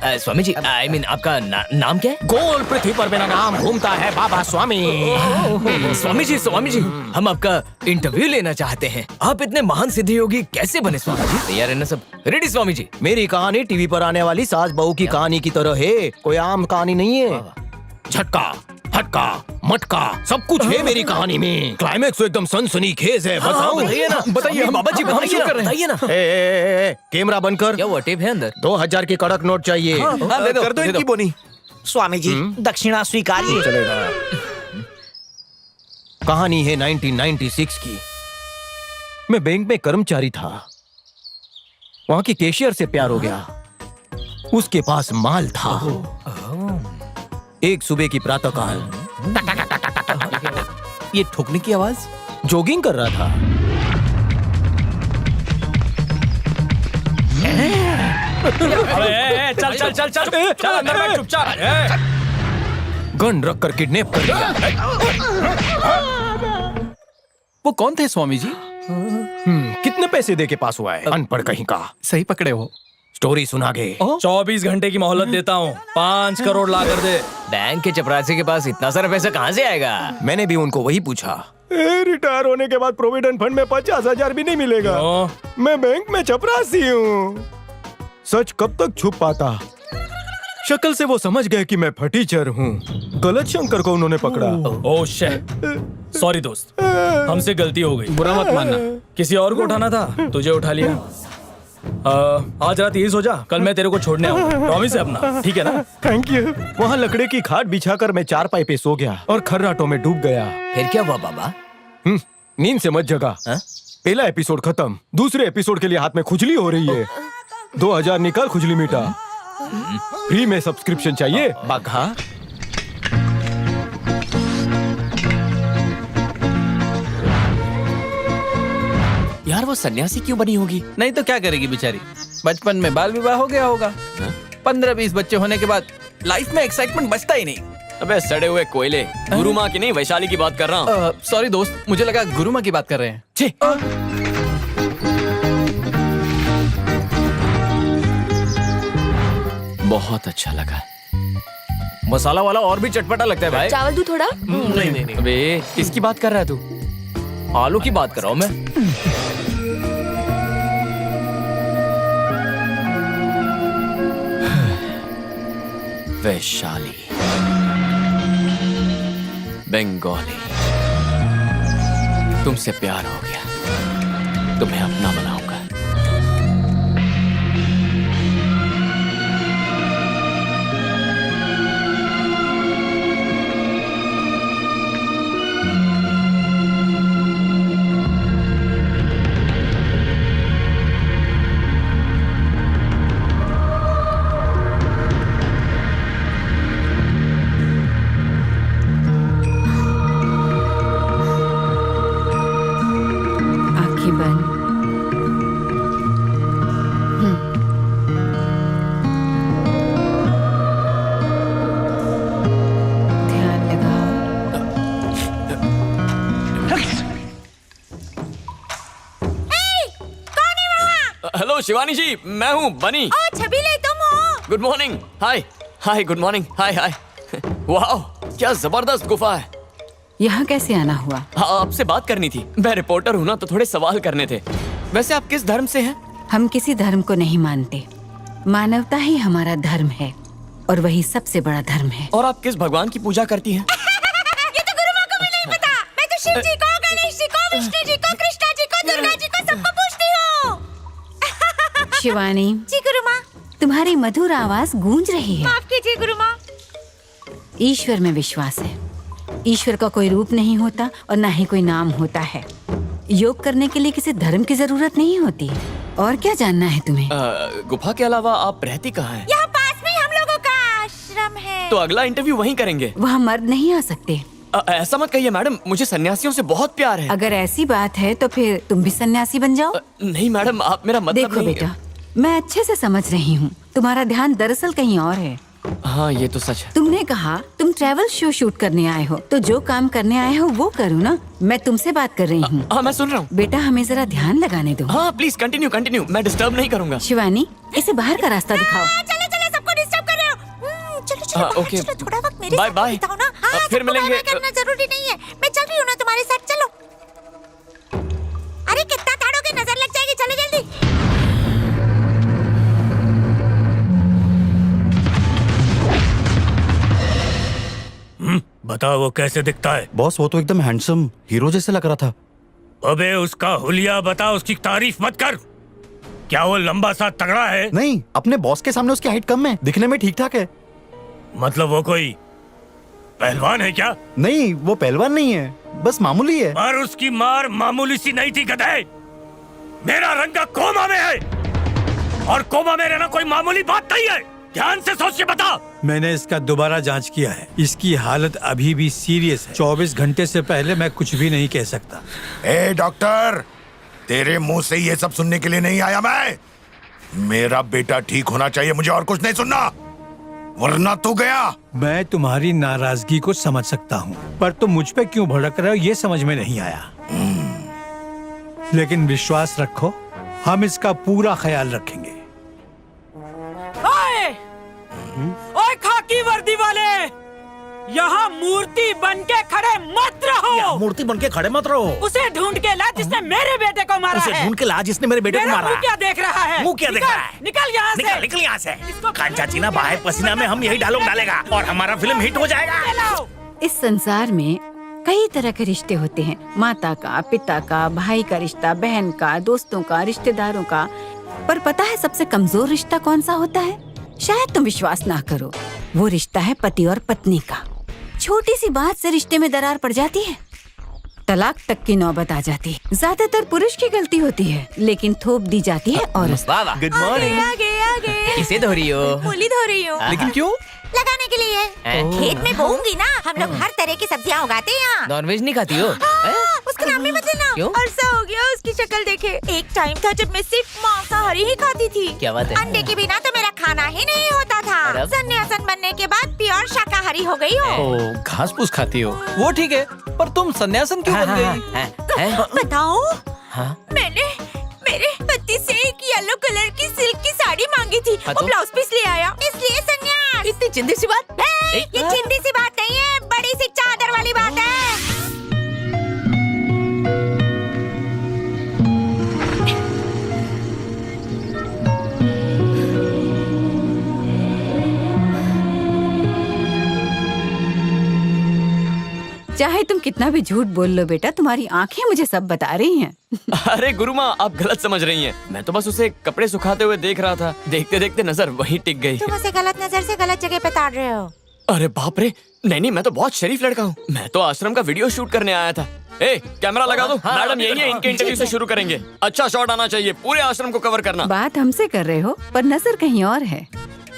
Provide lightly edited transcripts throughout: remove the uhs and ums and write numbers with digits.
Swami ji, I mean, आपका नाम क्या है? गोल पृथ्वी पर मेरा नाम घूमता है बाबा स्वामी। स्वामी जी, हम आपका इंटरव्यू लेना चाहते हैं। आप इतने महान सिद्धि योगी कैसे बने स्वामी जी? तैयार है ना सब? रेडी स्वामी जी? मेरी कहानी टीवी पर आने वाली सास बहू की कहानी की तरह है, कोई आम कहानी नहीं है। झटका, फटका, मटका सब कुछ है मेरी कहानी में। क्लाइमेक्स तो एकदम सनसनीखेज है। बताऊं? बताइए ना, बताइए। हम बाबा जी हम शुरू कर रहे हैं। बताइए ना। कैमरा बंद कर। क्या हुआ? टेप है अंदर? 2000 की कड़क नोट चाहिए। कर दो इनकी बोनी। स्वामी जी, दक्षिणा स्वीकारिए। चलेगा। कहानी है 1996 की। मैं बैंक में कर्मचारी था। वहां की कैशियर से प्यार हो गया। उसके पास माल था। एक सुबह की प्रातःकाल ये ठोकने की आवाज? जॉगिंग कर रहा था। अबे चल चल चल चल चल अंदर बैठ चुपचाप। गन रख कर किडनैप कर लिया। वो कौन थे स्वामी जी? कितने पैसे दे के पास हुआ है? अनपढ़ कहीं का। सही पकड़े हो। स्टोरी सुना गे। 24 घंटे की मोहलत देता हूँ, 5 करोड़ ला कर दे। बैंक के चपरासी के पास इतना सारा पैसा कहाँ से आएगा? मैंने भी उनको वही पूछा। रिटायर होने के बाद प्रोविडेंट फंड में 50,000 भी नहीं मिलेगा। मैं बैंक में चपरासी हूँ। सच कब तक छुप पाता? शक्ल से वो समझ गए कि मैं फटीचर हूँ। गलत शंकर को उन्होंने पकड़ा। ओह शिट, सॉरी दोस्त, हमसे गलती हो गई, बुरा मत मानना। किसी और को उठाना था, तुझे उठा लिया। आज रात यही सो जा, कल मैं तेरे को छोड़ने आऊंगा। प्रॉमिस है अपना, ठीक है ना? Thank you. वहाँ लकड़े की खाट बिछाकर मैं चारपाई पे सो गया और खर्राटों में डूब गया। फिर क्या हुआ बाबा? नींद से मत जगा। पहला एपिसोड खत्म, दूसरे एपिसोड के लिए हाथ में खुजली हो रही है। 2000 निकाल, खुजली मिटा। फ्री में सब्सक्रिप्शन चाहिए बाघा। यार वो सन्यासी क्यों बनी होगी? नहीं तो क्या करेगी बेचारी? बचपन में बाल विवाह हो गया होगा। 15-20 बच्चे होने के बाद लाइफ में एक्साइटमेंट बचता ही नहीं। अबे सड़े हुए कोयले, गुरु माँ की नहीं वैशाली की बात कर रहा हूँ। सॉरी दोस्त, मुझे लगा गुरु माँ की बात कर रहे हैं। छे। बहुत अच्छा लगा। मसाला वाला और भी चटपटा लगता है भाई। चावल दूं थोड़ा? नहीं। अबे किसकी बात कर रहा है तू? आलू की बात कर रहा हूँ मैं। वैशाली, बंगाली, तुमसे प्यार हो गया, तुम्हें अपना बनाऊंगा। हेलो शिवानी जी, मैं हूँ बनी। ओ छबीले, तुम हो? Good morning. Hi hi, good morning. Hi hi. वाह, क्या जबरदस्त गुफा है। यहाँ कैसे आना हुआ? हाँ, आपसे बात करनी थी। मैं रिपोर्टर हूँ ना, तो थोड़े सवाल करने थे। वैसे आप किस धर्म से हैं? हम किसी धर्म को नहीं मानते। मानवता ही हमारा धर्म है और वही सबसे बड़ा धर्म है। और आप किस भगवान की पूजा करती हैं? ये तो गुरु माँ को भी नहीं पता। मैं तो शिव जी को, गणेश जी को, विष्णु जी को, कृष्णा जी को, दुर्गा जी को सबको पूछती हूँ। शिवानी जी गुरु माँ। तुम्हारी मधुर आवाज गूंज रही है। माफ कीजिए गुरु माँ। ईश्वर में विश्वास है। ईश्वर का कोई रूप नहीं होता और ना ही कोई नाम होता है। योग करने के लिए किसी धर्म की जरूरत नहीं होती। और क्या जानना है तुम्हें? गुफा के अलावा आप रहती कहाँ हैं? यहाँ पास में हम लोगों का आश्रम है। तो अगला इंटरव्यू वहीं करेंगे। वहाँ मर्द नहीं आ सकते। ऐसा मत कहिए मैडम, मुझे सन्यासियों से बहुत प्यार है। अगर ऐसी बात है तो फिर तुम भी सन्यासी बन जाओ। नहीं मैडम, आप मेरा मतलब देखो बेटा, मैं अच्छे से समझ रही हूँ, तुम्हारा ध्यान दरअसल कहीं और है। हाँ ये तो सच है। तुमने कहा तुम ट्रैवल शो शूट करने आए हो, तो जो काम करने आए हो वो करो ना। मैं तुमसे बात कर रही हूँ। हाँ मैं सुन रहा हूँ। बेटा हमें जरा ध्यान लगाने दो। हाँ प्लीज कंटिन्यू कंटिन्यू, मैं डिस्टर्ब नहीं करूँगा। शिवानी, इसे बाहर का रास्ता दिखाओ। चलो चलो, सबको डिस्टर्ब चलो बाहर ओके। चलो, थोड़ा वक्त मेरे बाय साथ बाय। बिताओ ना। हाँ, फिर सबको मिलेंगे। बाय बाय करना जरूरी नहीं है, मैं चल रही हूँ ना तुम्हारे साथ, चलो। अरे कितना ताड़ोगे, नजर लग जाएगी, चलो जल्दी। बताओ वो कैसे दिखता है? बॉस वो तो एकदम हैंडसम हीरो जैसे लग रहा था। अबे उसका हुलिया बता, उसकी तारीफ मत कर। क्या वो लंबा सा तगड़ा है? नहीं, अपने बॉस के सामने उसकी हाइट कम है, दिखने में ठीक ठाक है। मतलब वो कोई पहलवान है क्या? नहीं, वो पहलवान नहीं है, बस मामूली है। पर उसकी मार मामूली सी नहीं थी गधे। मेरा रंगा कोमा में है, और कोमा में रहना कोई मामूली बात नहीं है। ध्यान से सोच के बता। मैंने इसका दोबारा जांच किया है, इसकी हालत अभी भी सीरियस है। 24 घंटे से पहले मैं कुछ भी नहीं कह सकता। ए डॉक्टर, तेरे मुंह से ये सब सुनने के लिए नहीं आया मैं। मेरा बेटा ठीक होना चाहिए, मुझे और कुछ नहीं सुनना, वरना तू गया। मैं तुम्हारी नाराजगी को समझ सकता हूँ, पर तुम मुझ पे क्यों भड़क रहे हो ये समझ में नहीं आया। लेकिन विश्वास रखो, हम इसका पूरा ख्याल रखेंगे। ओए खाकी वर्दी वाले, यहाँ मूर्ति बन के खड़े मत रहो। मूर्ति बन के खड़े मत रहो। उसे ढूंढ के ला जिसने मेरे बेटे को मारा है। ढूंढ के ला जिसने मेरे बेटे को मेरा मारा। मुंह क्या देख रहा है? मुंह क्या देख रहा है? निकल यहाँ से। निकल यहाँ से। खान चाची ना बाहर पसीना में हम यही डायलॉग डालेगा और हमारा फिल्म हिट हो जाएगा। इस संसार में कई तरह के रिश्ते होते हैं, माता का, पिता का, भाई का रिश्ता, बहन का, दोस्तों का, रिश्तेदारों का। पर पता है सबसे कमजोर रिश्ता कौन सा होता है? शायद तुम विश्वास ना करो, वो रिश्ता है पति और पत्नी का। छोटी सी बात से रिश्ते में दरार पड़ जाती है, तलाक तक की नौबत आ जाती है। ज्यादातर पुरुष की गलती होती है, लेकिन थोप दी जाती है औरत। वाह वाह, गुड मॉर्निंग। आगे किसे धो रही हो? मूली धो रही हूँ। लेकिन क्यों? लगाने के लिए। खेत में बोऊंगी ना, हम लोग हर तरह की सब्जियाँ उगाते हैं यहाँ। नॉनवेज नहीं खाती हो? उसका नाम भी मत लेना। क्यों? अरसा हो गया उसकी शक्ल देखे। एक टाइम था जब मैं सिर्फ मांसाहारी ही खाती थी। क्या बात है? अंडे के बिना तो मेरा खाना ही नहीं होता था। अरे? सन्यासन बनने के बाद प्योर शाकाहारी हो गई हूँ। ओ, घास फूस खाती हो, वो ठीक है, पर तुम सन्यासन क्यों बन गई? बताओ, हाँ? मैंने मेरे पति से एक येलो कलर की सिल्क की साड़ी मांगी थी। हाँ वो तो? ब्लाउज पीस ले आया, इसलिए सन्यास। इतनी चिंदी सी बात? ये चिंदी सी बात नहीं है, बड़ी सी चादर वाली बात है। चाहे तुम कितना भी झूठ बोल लो बेटा, तुम्हारी आंखें मुझे सब बता रही हैं। अरे गुरु माँ, आप गलत समझ रही हैं। मैं तो बस उसे कपड़े सुखाते हुए देख रहा था। देखते देखते नजर वहीं टिक गई। तुम उसे गलत नजर से गलत जगह पे ताड़ रहे हो। अरे बाप रे, नहीं मैं तो बहुत शरीफ लड़का हूँ। मैं तो आश्रम का वीडियो शूट करने आया था। ए, कैमरा लगा दो। मैडम यही है, इनके इंटरव्यू से शुरू करेंगे। अच्छा शॉट आना चाहिए, पूरे आश्रम को कवर करना। बात हमसे कर रहे हो, पर नजर कहीं और है।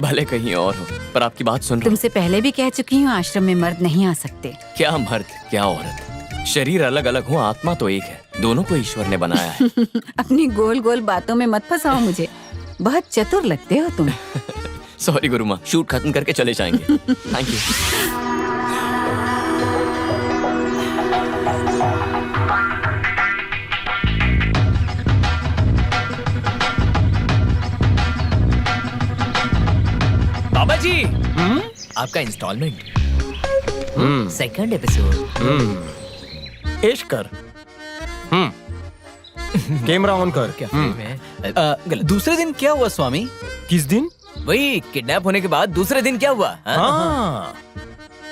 भले कहीं और हो, पर आपकी बात सुन रहा हूं। तुमसे पहले भी कह चुकी हूँ, आश्रम में मर्द नहीं आ सकते। क्या मर्द क्या औरत, शरीर अलग अलग हो, आत्मा तो एक है। दोनों को ईश्वर ने बनाया है। अपनी गोल गोल बातों में मत फंसाओ मुझे, बहुत चतुर लगते हो तुम। सॉरी गुरु माँ, शूट खत्म करके चले जाएंगे। Thank you. बाबा जी, आपका इंस्टॉलमेंट, सेकंड एपिसोड। इश्क कर। कैमरा ऑन कर। क्या फिल्म है? गलत। दूसरे दिन क्या हुआ स्वामी? किस दिन? वही किडनैप होने के बाद दूसरे दिन क्या हुआ? हाँ,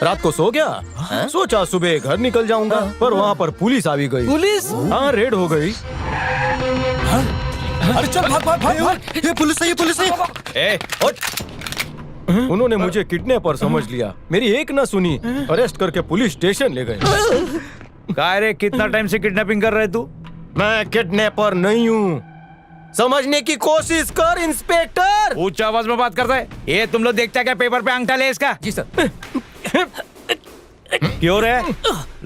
रात को सो गया। सोचा सुबह घर निकल जाऊंगा, पर वहाँ पर पुलिस आ भी गई। पुलिस? हाँ, रेड हो गई। अरे चल भाग भाग भाग भाग। ये पुलिस है, ये पुलिस है। ए, उठ। उन्होंने मुझे किडनैपर समझ लिया, मेरी एक ना सुनी, अरेस्ट करके पुलिस स्टेशन ले गए। काय रे, कितना टाइम से किडनैपिंग कर रहे तू? मैं किडनैपर नहीं हूँ, समझने की कोशिश कर इंस्पेक्टर। ऊंचा आवाज में बात करता है। ये तुम लोग देखता क्या पेपर पे अंगूठा ले इसका? जी सर। क्यों रे,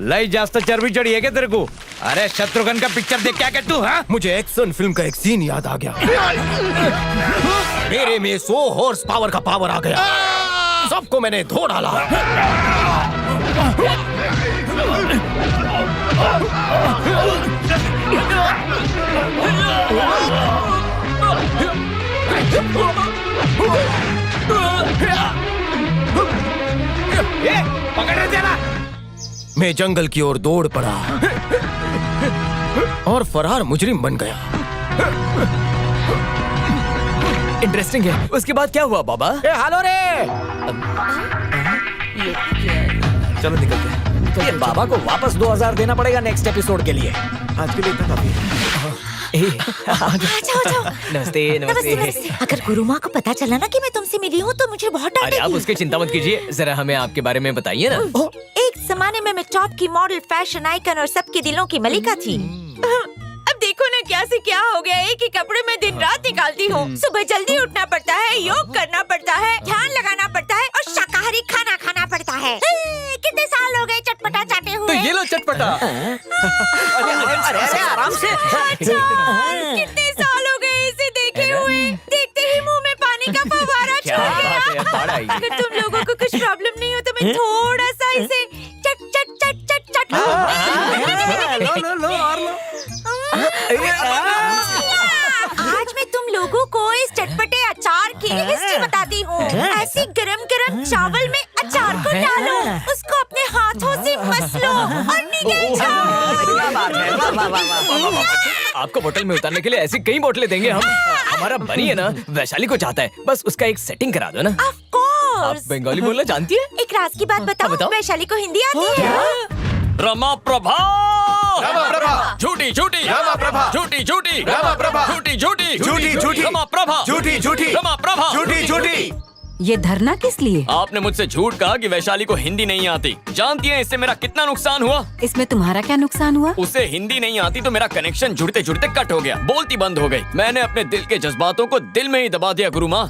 लई जास्त चर्बी चढ़ी है क्या तेरे को? अरे शत्रुघ्न का पिक्चर देख क्या कहते तू? हाँ, मुझे एक्शन फिल्म का एक सीन याद आ गया। मेरे में 100 हॉर्स पावर का पावर आ गया, सबको मैंने धो डाला। पकड़ रहे थे ना? मैं जंगल की ओर दौड़ पड़ा और फरार मुजरिम बन गया। इंटरेस्टिंग है। उसके बाद क्या हुआ बाबा? हेलो रे। चलो निकलते हैं। ये बाबा को वापस 2000 देना पड़ेगा नेक्स्ट एपिसोड के लिए। आज के लिए इतना काफी है। नमस्ते नमस्ते। अगर गुरु माँ को पता चला ना कि मैं तुमसे मिली हूँ तो मुझे बहुत अरे आप डांटेगी। उसकी चिंता मत कीजिए, जरा हमें आपके बारे में बताइए ना। एक जमाने में मैं टॉप की मॉडल, फैशन आइकन और सबके दिलों की मलिका थी। अब देखो ना क्या से क्या हो गया। एक ही कपड़े में दिन रात निकालती हूँ। सुबह जल्दी उठना पड़ता है, योग करना पड़ता है, ध्यान लगाना पड़ता है और शाकाहारी खाना खाना पड़ता है। कितने साल हो गए चटपटा चाटे हुए। तो ये लो चटपटा। अरे आराम से। अच्छा, कितने साल हो गए इसे देखे हुए। देखते ही मुंह में पानी का फव्वारा क्या छूट बात है, गया। बाढ़ आएगी। अगर तुम लोगों को कुछ प्रॉब्लम नहीं हो तो मैं थोड़ा सा इसे चट चट चट चट चट आज मैं तुम लोगों को इस चटपटे अचार की हिस्ट्री बताती हूँ। ऐसे गरम गरम चावल में अचार को डालो, उसको अपने हाथों से मस लो और निगल जाओ। आपको बोतल में उतारने के लिए ऐसी कई बोतलें देंगे हम। हमारा बनी है ना, वैशाली को चाहता है, बस उसका एक सेटिंग करा दो ना। Of course। आप बंगाली बोलना जानती है? एक राज की बात बताओ, वैशाली को हिंदी आती है? रमा प्रभा, रमा प्रभा, झूठी झूठी, रमा प्रभा, झूठी झूठी, रमा प्रभा, झूठी झूठी, झूठी झूठी, रमा प्रभा, झूठी झूठी, रमा प्रभा, झूठी झूठी। ये धरना किस लिए? आपने मुझसे झूठ कहा कि वैशाली को हिंदी नहीं आती। जानती हैं इससे मेरा कितना नुकसान हुआ? इसमें तुम्हारा क्या नुकसान हुआ? उसे हिंदी नहीं आती तो मेरा कनेक्शन जुड़ते जुड़ते कट हो गया, बोलती बंद हो गई। मैंने अपने दिल के जज्बातों को दिल में ही दबा दिया गुरु माँ।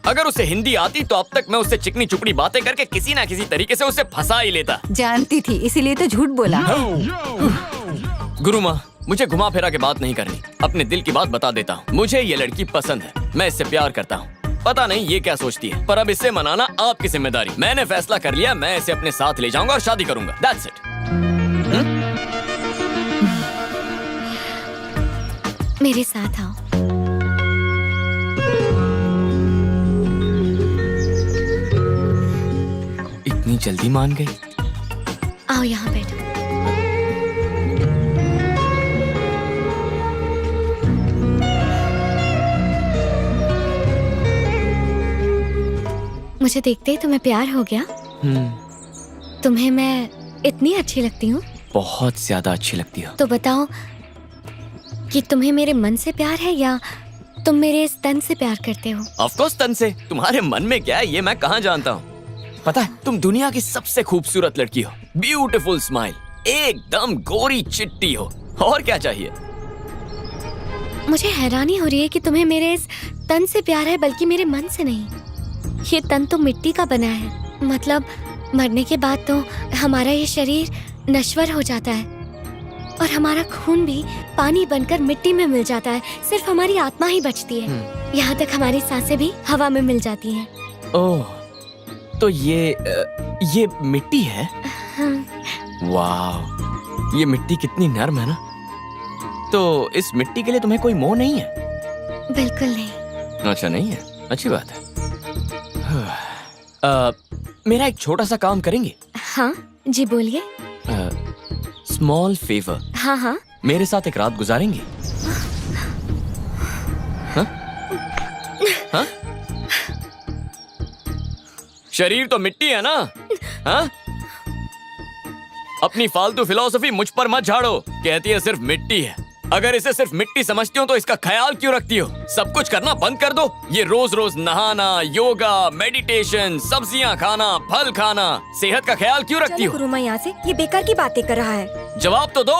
अगर उसे हिंदी आती तो अब तक मैं उससे चिकनी चुपड़ी बातें करके किसी ना किसी तरीके से उसे फंसा ही लेता। जानती थी, इसीलिए तो झूठ बोला। गुरु माँ, मुझे घुमा फिरा के बात नहीं करनी, अपने दिल की बात बता देता हूँ। मुझे ये लड़की पसंद है, मैं इससे प्यार करता हूँ। पता नहीं ये क्या सोचती है, पर अब इससे मनाना आपकी जिम्मेदारी। मैंने फैसला कर लिया, मैं इसे अपने साथ ले जाऊंगा और शादी करूंगा। That's it। मेरे साथ आओ। इतनी जल्दी मान गई? आओ यहाँ बैठो। मुझे देखते ही तुम्हें प्यार हो गया? तुम्हें मैं इतनी अच्छी लगती हूँ? बहुत ज्यादा अच्छी लगती हो। तो बताओ कि तुम्हें मेरे मन से प्यार है या तुम मेरे इस तन से प्यार करते हो? ऑफ कोर्स तन से। तुम्हारे मन में क्या है ये मैं कहाँ जानता हूँ। पता है तुम दुनिया की सबसे खूबसूरत लड़की हो, ब्यूटीफुल स्माइल, एकदम गोरी चिट्टी हो, और क्या चाहिए? मुझे हैरानी हो रही है कि तुम्हें मेरे इस तन से प्यार है बल्कि मेरे मन से नहीं। ये तन तो मिट्टी का बना है, मतलब मरने के बाद तो हमारा ये शरीर नश्वर हो जाता है और हमारा खून भी पानी बनकर मिट्टी में मिल जाता है। सिर्फ हमारी आत्मा ही बचती है। यहाँ तक हमारी सांसें भी हवा में मिल जाती हैं। ओह, तो ये मिट्टी है? वाह, ये मिट्टी कितनी नर्म है ना। तो इस मिट्टी के लिए तुम्हें कोई मोह नहीं है? बिल्कुल नहीं। अच्छा नहीं है, अच्छी बात है। मेरा एक छोटा सा काम करेंगे? हाँ जी बोलिए। Small favour. हाँ हाँ। मेरे साथ एक रात गुजारेंगे? हाँ? हाँ? शरीर तो मिट्टी है ना? हाँ? अपनी फालतू फिलॉसफी मुझ पर मत झाड़ो। कहती है सिर्फ मिट्टी है। अगर इसे सिर्फ मिट्टी समझती हो तो इसका ख्याल क्यों रखती हो? सब कुछ करना बंद कर दो। ये रोज रोज नहाना, योगा, मेडिटेशन, सब्जियां खाना, फल खाना, सेहत का ख्याल क्यों रखती हो? गुरु माँ यहाँ से, ये बेकार की बातें कर रहा है। जवाब तो दो।